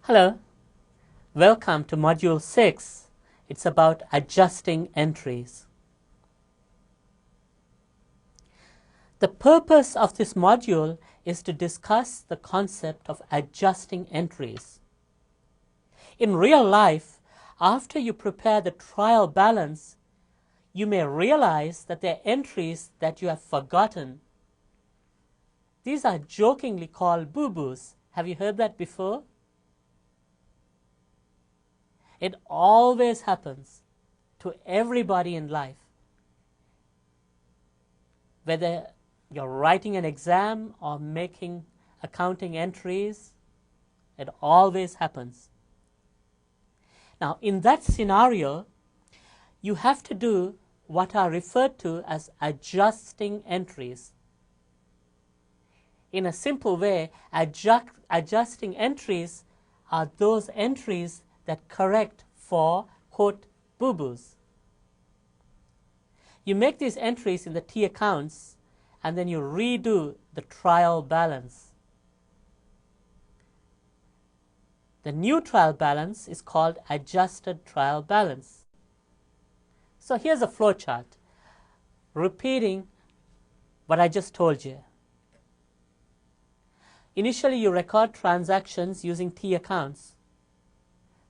Hello, welcome to Module 6. It's about adjusting entries. The purpose of this module is to discuss the concept of adjusting entries. In real life, after you prepare the trial balance, you may realize that there are entries that you have forgotten. These are jokingly called boo-boos. Have you heard that before? It always happens to everybody in life. Whether you're writing an exam or making accounting entries, it always happens. Now, in that scenario, you have to do what are referred to as adjusting entries. In a simple way, adjusting entries are those entries that correct for, quote, boo-boos. You make these entries in the T accounts, and then you redo the trial balance. The new trial balance is called adjusted trial balance. So here's a flow chart, repeating what I just told you. Initially, you record transactions using T accounts.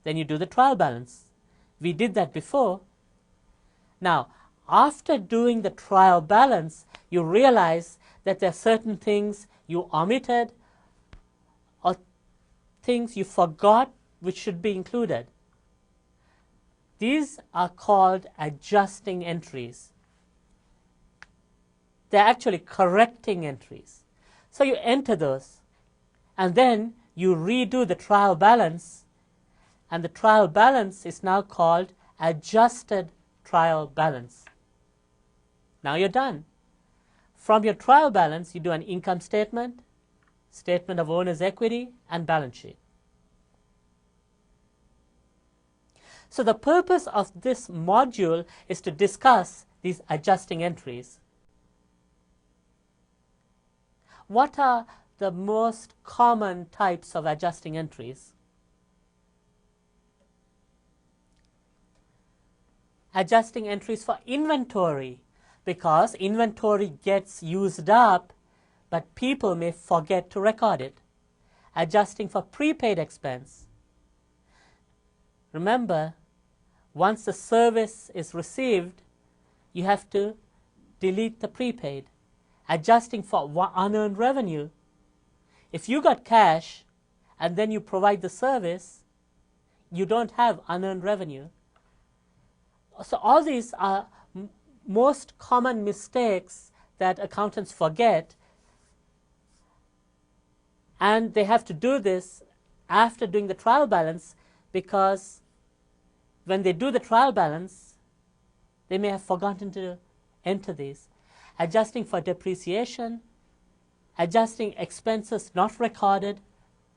Then you do the trial balance. We did that before. Now, after doing the trial balance, you realize that there are certain things you omitted or things you forgot which should be included. These are called adjusting entries. They're actually correcting entries. So you enter those, and then you redo the trial balance, and the trial balance is now called adjusted trial balance. Now you're done. From your trial balance, you do an income statement, statement of owner's equity, and balance sheet. So the purpose of this module is to discuss these adjusting entries. What are the most common types of adjusting entries? Adjusting entries for inventory, because inventory gets used up, but people may forget to record it. Adjusting for prepaid expense. Remember, once the service is received, you have to delete the prepaid. Adjusting for unearned revenue. If you got cash and then you provide the service, you don't have unearned revenue. So all these are most common mistakes that accountants forget, and they have to do this after doing the trial balance, because when they do the trial balance, they may have forgotten to enter these. Adjusting for depreciation, adjusting expenses not recorded,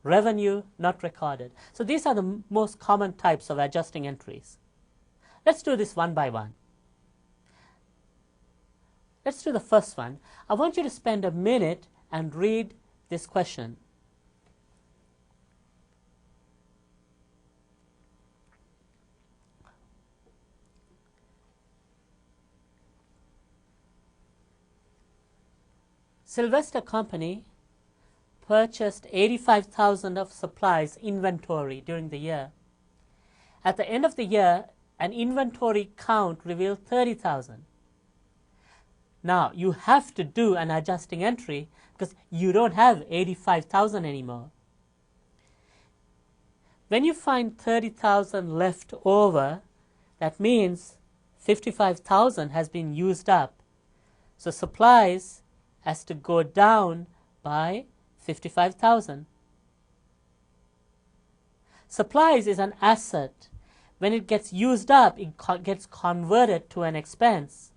revenue not recorded. So these are the most common types of adjusting entries. Let's do this one by one. Let's do the first one. I want you to spend a minute and read this question. Sylvester Company purchased 85,000 of supplies inventory during the year. At the end of the year, an inventory count revealed 30,000. Now, you have to do an adjusting entry because you don't have 85,000 anymore. When you find 30,000 left over, that means 55,000 has been used up. So supplies has to go down by 55,000. Supplies is an asset. When it gets used up, it gets converted to an expense.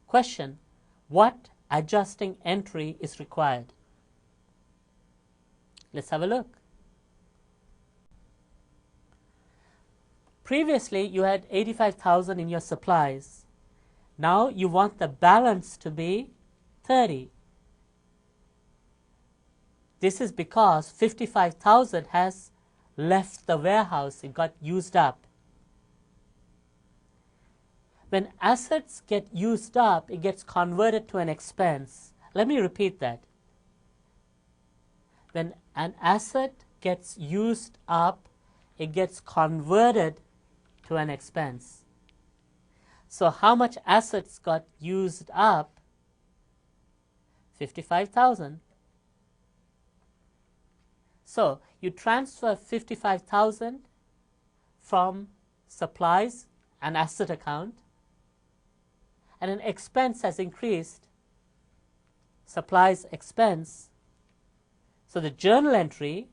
Question: what adjusting entry is required? Let's have a look. Previously, you had 85,000 in your supplies. Now you want the balance to be 30. This is because 55,000 has left the warehouse. It got used up. When assets get used up, it gets converted to an expense. Let me repeat that. When an asset gets used up, it gets converted to an expense. So how much assets got used up? 55,000. So you transfer 55,000 from supplies and asset account, and an expense has increased, supplies expense. So the journal entry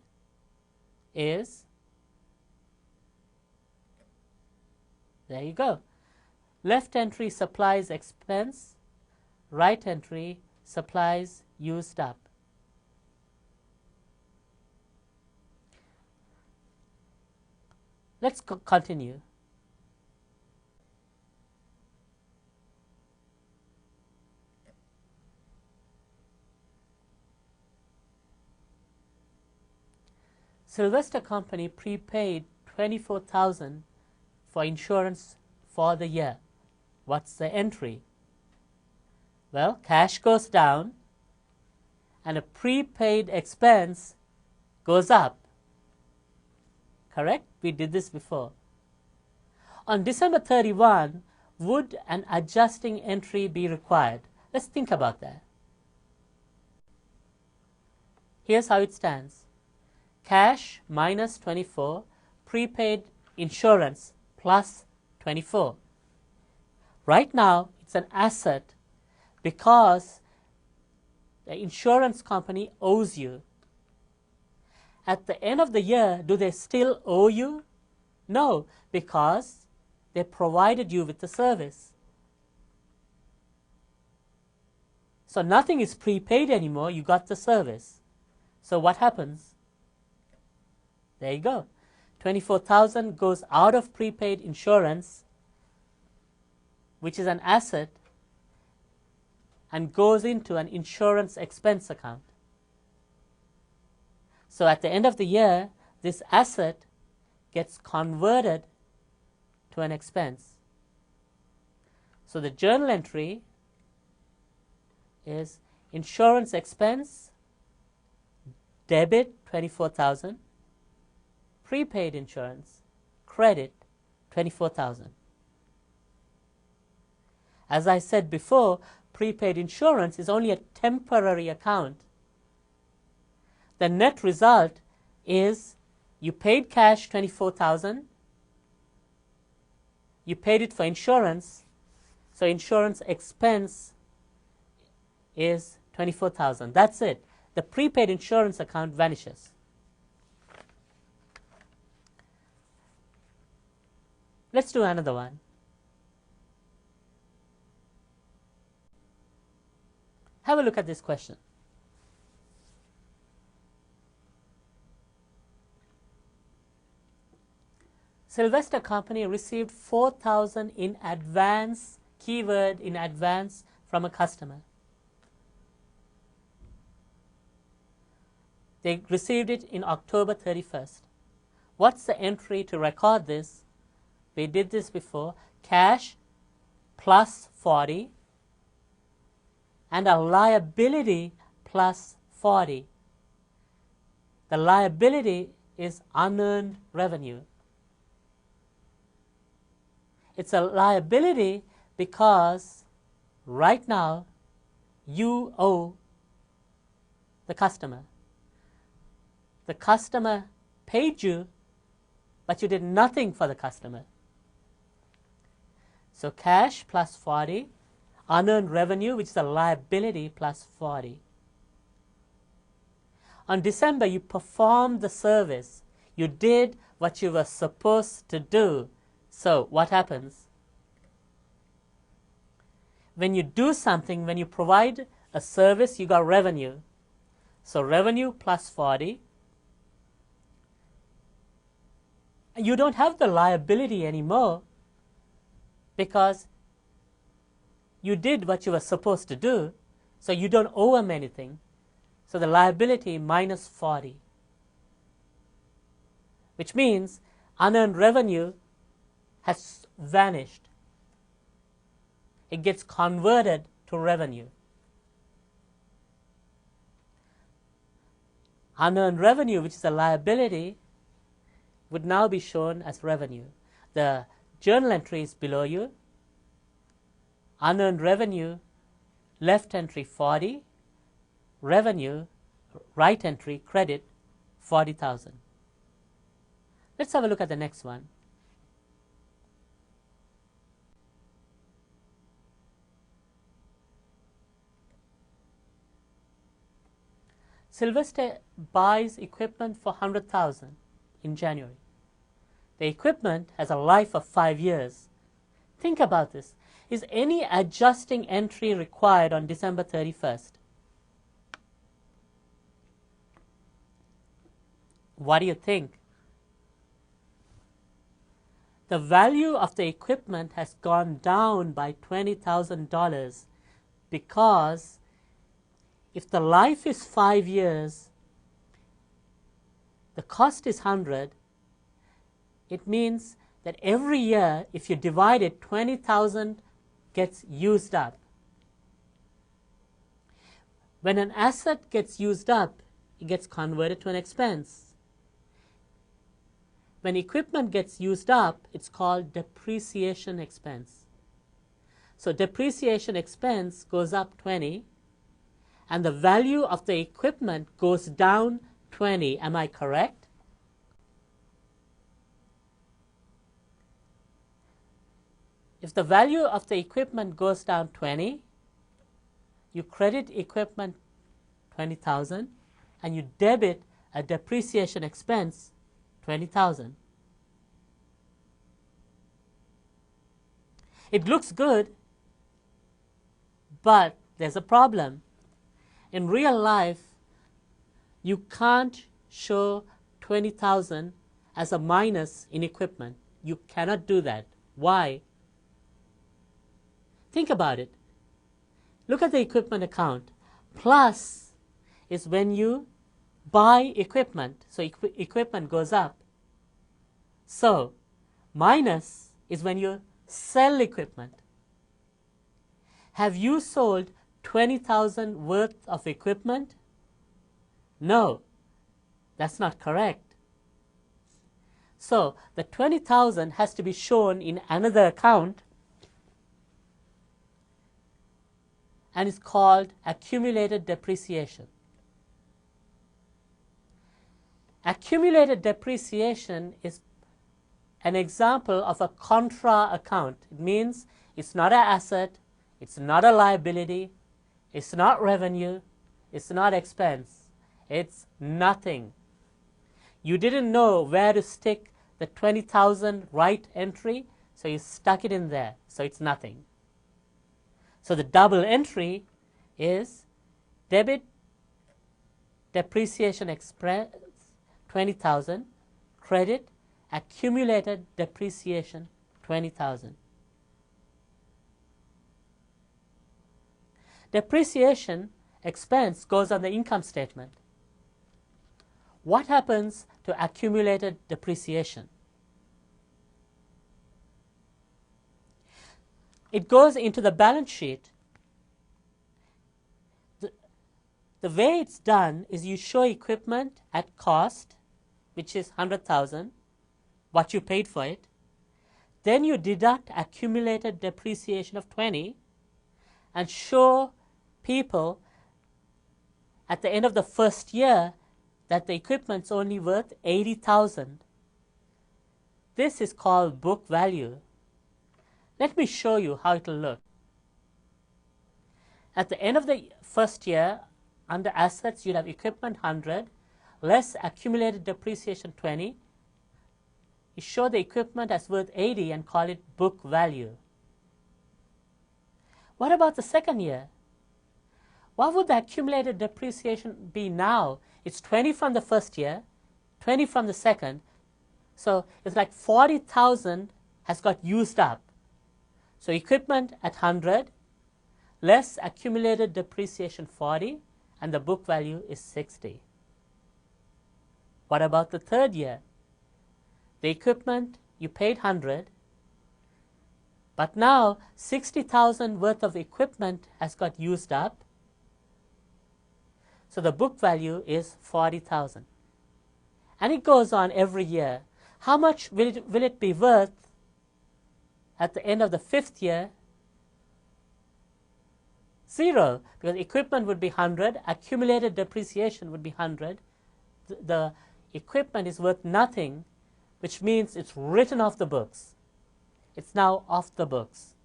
is, there you go. Left entry supplies expense, right entry supplies used up. Let's continue. Sylvester Company prepaid 24,000 for insurance for the year. What's the entry? Well, cash goes down and a prepaid expense goes up. Correct? We did this before. On December 31, would an adjusting entry be required? Let's think about that. Here's how it stands. Cash minus 24, prepaid insurance plus 24. Right now, it's an asset because the insurance company owes you. At the end of the year, do they still owe you? No, because they provided you with the service. So nothing is prepaid anymore. You got the service. So what happens? There you go. 24,000 goes out of prepaid insurance, which is an asset, and goes into an insurance expense account. So at the end of the year, this asset gets converted to an expense. So the journal entry is insurance expense, debit 24,000, prepaid insurance, credit 24,000. As I said before, prepaid insurance is only a temporary account. The net result is you paid cash 24,000, you paid it for insurance, so insurance expense is 24,000. That's it. The prepaid insurance account vanishes. Let's do another one. Have a look at this question. Sylvester Company received 4,000 in advance, keyword in advance, from a customer. They received it in October 31st. What's the entry to record this? We did this before. Cash plus 40 and a liability plus 40. The liability is unearned revenue. It's a liability because right now you owe the customer. The customer paid you, but you did nothing for the customer. So cash plus 40, unearned revenue, which is a liability, plus 40. On December, you performed the service. You did what you were supposed to do. So what happens? When you do something, when you provide a service, you got revenue. So revenue plus 40. You don't have the liability anymore because you did what you were supposed to do, so you don't owe them anything. So the liability minus 40, which means unearned revenue has vanished. It gets converted to revenue. Unearned revenue, which is a liability, would now be shown as revenue. The journal entry is below you. Unearned revenue, left entry 40, revenue, right entry, credit 40,000. Let's have a look at the next one. Sylvester buys equipment for 100,000 in January. The equipment has a life of 5 years. Think about this. Is any adjusting entry required on December 31st? What do you think? The value of the equipment has gone down by $20,000 because if the life is 5 years, the cost is 100, it means that every year, if you divide it, 20,000 gets used up. When an asset gets used up, it gets converted to an expense. When equipment gets used up, it's called depreciation expense. So depreciation expense goes up 20, and the value of the equipment goes down 20. Am I correct? If the value of the equipment goes down 20, you credit equipment 20,000 and you debit a depreciation expense 20,000. It looks good, but there's a problem. In real life, you can't show 20,000 as a minus in equipment. You cannot do that. Why? Think about it. Look at the equipment account. Plus is when you buy equipment, so equipment goes up. So minus is when you sell equipment. Have you sold 20,000 worth of equipment? No, that's not correct. So the 20,000 has to be shown in another account, and it's called accumulated depreciation. Accumulated depreciation is an example of a contra account. It means it's not an asset, it's not a liability, it's not revenue, it's not expense, it's nothing. You didn't know where to stick the 20,000 right entry, so you stuck it in there, so it's nothing. So the double entry is debit depreciation expense 20,000, credit accumulated depreciation 20,000. Depreciation expense goes on the income statement. What happens to accumulated depreciation? It goes into the balance sheet. The way it's done is you show equipment at cost, which is 100,000, what you paid for it. Then you deduct accumulated depreciation of 20 and show people at the end of the first year that the equipment's only worth 80,000. This is called book value. Let me show you how it will look. At the end of the first year, under assets, you'd have equipment 100, less accumulated depreciation 20. You show the equipment as worth 80 and call it book value. What about the second year? What would the accumulated depreciation be now? It's 20 from the first year, 20 from the second. So it's like 40,000 has got used up. So equipment at 100, less accumulated depreciation 40, and the book value is 60. What about the third year? The equipment, you paid 100, but now 60,000 worth of equipment has got used up, so the book value is 40,000. And it goes on every year. How much will it be worth at the end of the 5th year? 0, because equipment would be 100, accumulated depreciation would be 100. The equipment is worth nothing, which means it's written off the books. It's now off the books,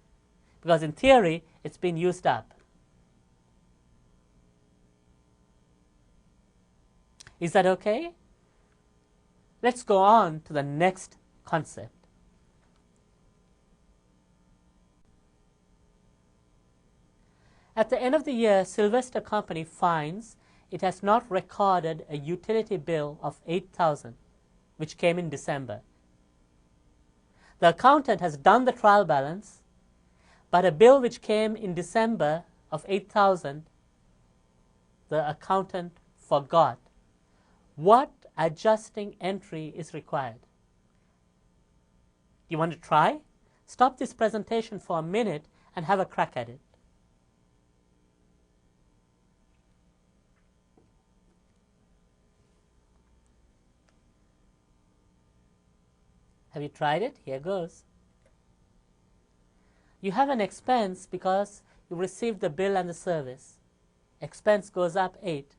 because in theory, it's been used up. Is that okay? Let's go on to the next concept. At the end of the year, Sylvester Company finds it has not recorded a utility bill of $8,000, which came in December. The accountant has done the trial balance, but a bill which came in December of $8,000, the accountant forgot. What adjusting entry is required? You want to try? Stop this presentation for a minute and have a crack at it. Have you tried it? Here goes. You have an expense because you received the bill and the service. Expense goes up 8.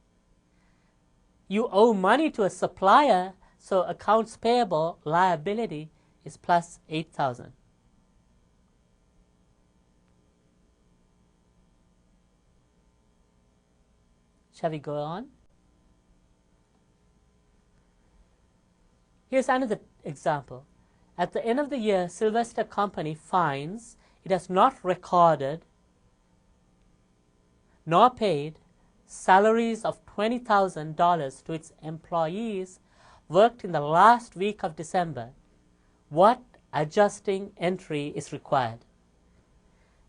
You owe money to a supplier, so accounts payable liability is plus 8,000. Shall we go on? Here's another example. At the end of the year, Sylvester Company finds it has not recorded nor paid salaries of $20,000 to its employees worked in the last week of December. What adjusting entry is required?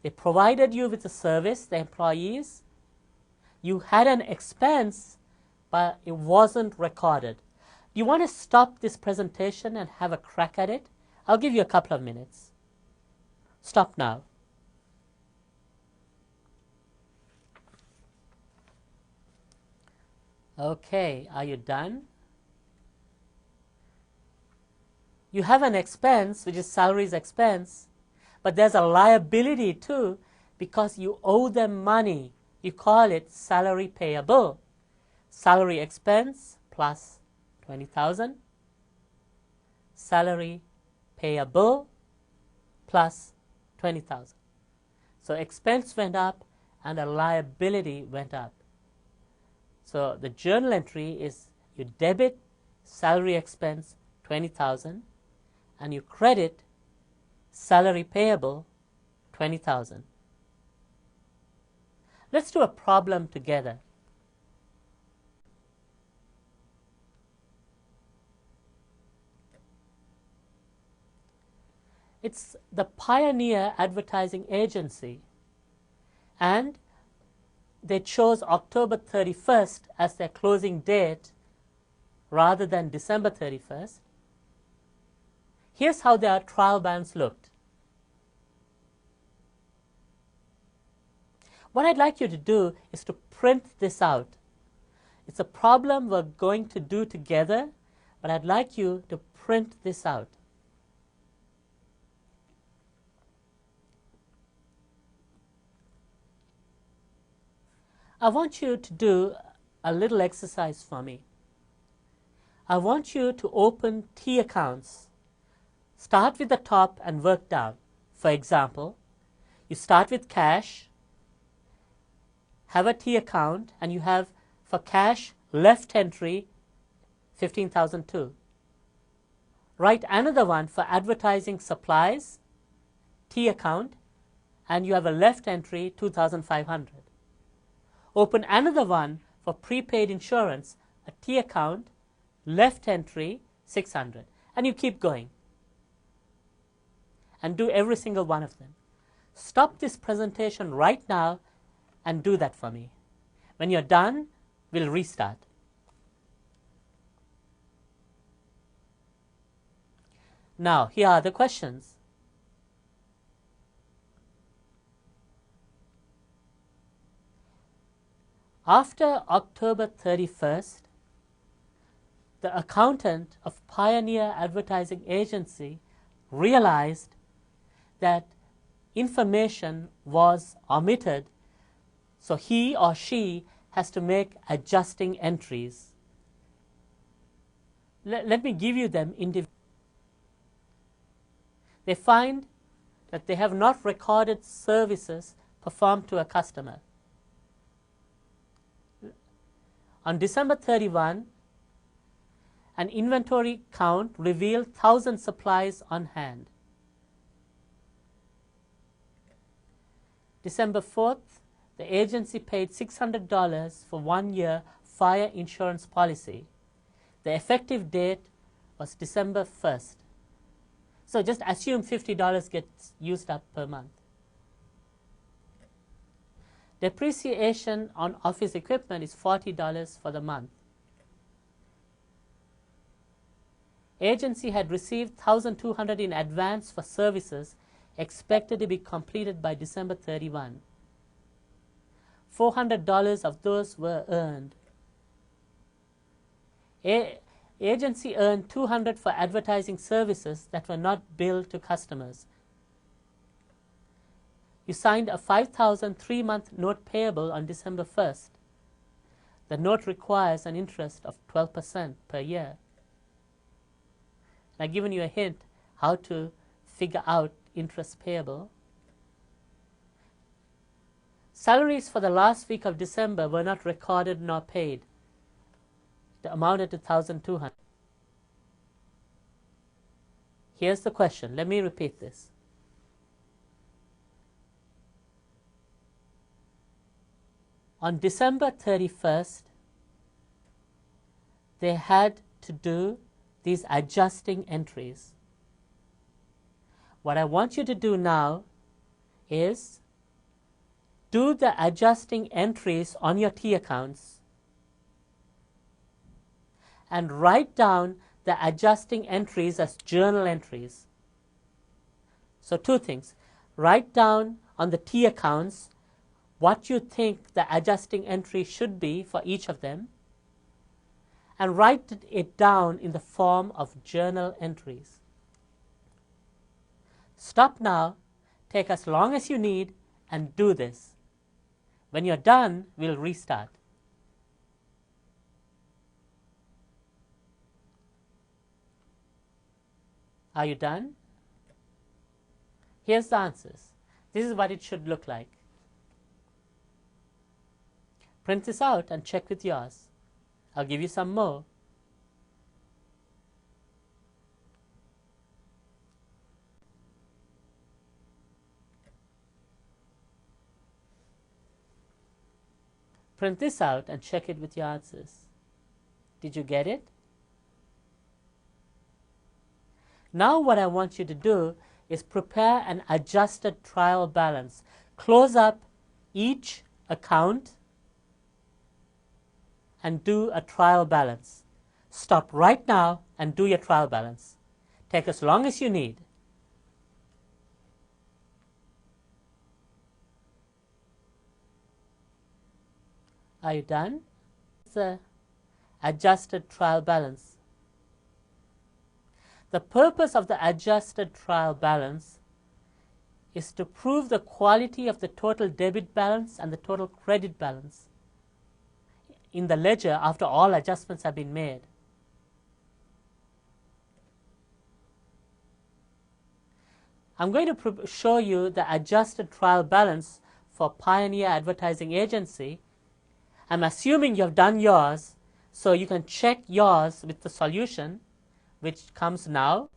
They provided you with a service, the employees. You had an expense, but it wasn't recorded. Do you want to stop this presentation and have a crack at it? I'll give you a couple of minutes. Stop now. Okay, are you done? You have an expense, which is salaries expense, but there's a liability too, because you owe them money. You call it salary payable. Salary expense plus 20,000. Salary payable plus 20,000. So expense went up and a liability went up. So the journal entry is you debit salary expense 20,000 and you credit salary payable 20,000. Let's do a problem together. It's the Pioneer Advertising Agency, and they chose October 31st as their closing date rather than December 31st. Here's how their trial balance looked. What I'd like you to do is to print this out. It's a problem we're going to do together, but I'd like you to print this out. I want you to do a little exercise for me. I want you to open T accounts. Start with the top and work down. For example, you start with cash, have a T account, and you have for cash left entry 15,002. Write another one for advertising supplies, T account, and you have a left entry 2,500. Open another one for prepaid insurance, a T account, left entry 600, and you keep going. And do every single one of them. Stop this presentation right now and do that for me. When you're done, we'll restart. Now, here are the questions. After October 31st, the accountant of Pioneer Advertising Agency realized that information was omitted, so he or she has to make adjusting entries. Let me give you them individually. They find that they have not recorded services performed to a customer. On December 31, an inventory count revealed 1,000 supplies on hand. December 4th, the agency paid $600 for 1-year fire insurance policy. The effective date was December 1st. So just assume $50 gets used up per month. Depreciation on office equipment is $40 for the month. Agency had received $1,200 in advance for services expected to be completed by December 31. $400 of those were earned. Agency earned $200 for advertising services that were not billed to customers. You signed a $5,000 3-month note payable on December 1st. The note requires an interest of 12% per year. I've given you a hint how to figure out interest payable. Salaries for the last week of December were not recorded nor paid. It amounted to $1,200. Here's the question. Let me repeat this. On December 31st, they had to do these adjusting entries. What I want you to do now is do the adjusting entries on your T accounts and write down the adjusting entries as journal entries. So 2 things. Write down on the T accounts what you think the adjusting entry should be for each of them, and write it down in the form of journal entries. Stop now, take as long as you need, and do this. When you're done, we'll restart. Are you done? Here's the answers. This is what it should look like. Print this out and check with yours. I'll give you some more. Print this out and check it with your answers. Did you get it? Now what I want you to do is prepare an adjusted trial balance. Close up each account and do a trial balance. Stop right now and do your trial balance. Take as long as you need. Are you done? The adjusted trial balance. The purpose of the adjusted trial balance is to prove the quality of the total debit balance and the total credit balance in the ledger after all adjustments have been made. I'm going to show you the adjusted trial balance for Pioneer Advertising Agency. I'm assuming you have done yours, so you can check yours with the solution, which comes now.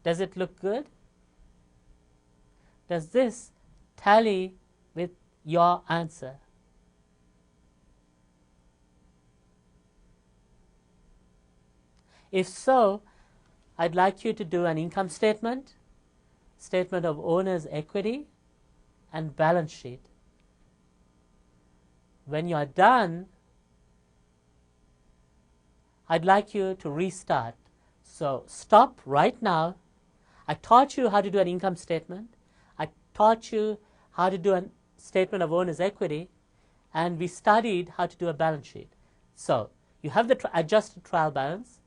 Does it look good? Does this tally with your answer? If so, I'd like you to do an income statement statement of owner's equity, and balance sheet. When you are done, I'd like you to restart. So stop right now. I taught you how to do an income statement. I taught you how to do a statement of owner's equity, and we studied how to do a balance sheet. So you have the adjusted trial balance.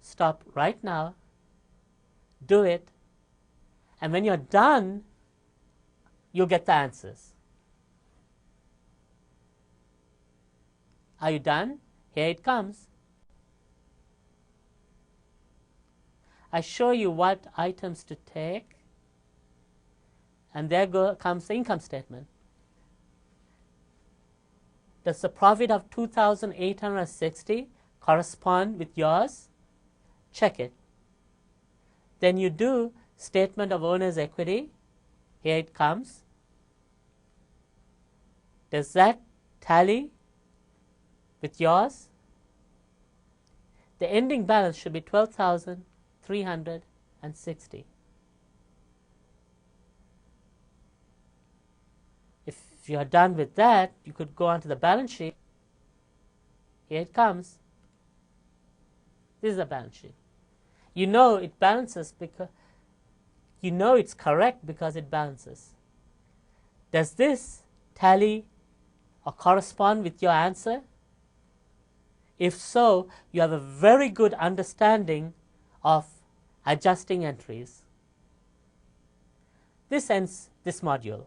Stop right now. Do it. And when you're done, you'll get the answers. Are you done? Here it comes. I show you what items to take, and there comes the income statement. Does the profit of 2,860 correspond with yours? Check it. Then you do statement of owner's equity. Here it comes. Does that tally with yours? The ending balance should be 12,360. If you are done with that, you could go on to the balance sheet. Here it comes. This is the balance sheet. You know it balances because you know it's correct because it balances. Does this tally or correspond with your answer? If so, you have a very good understanding of adjusting entries. This ends this module.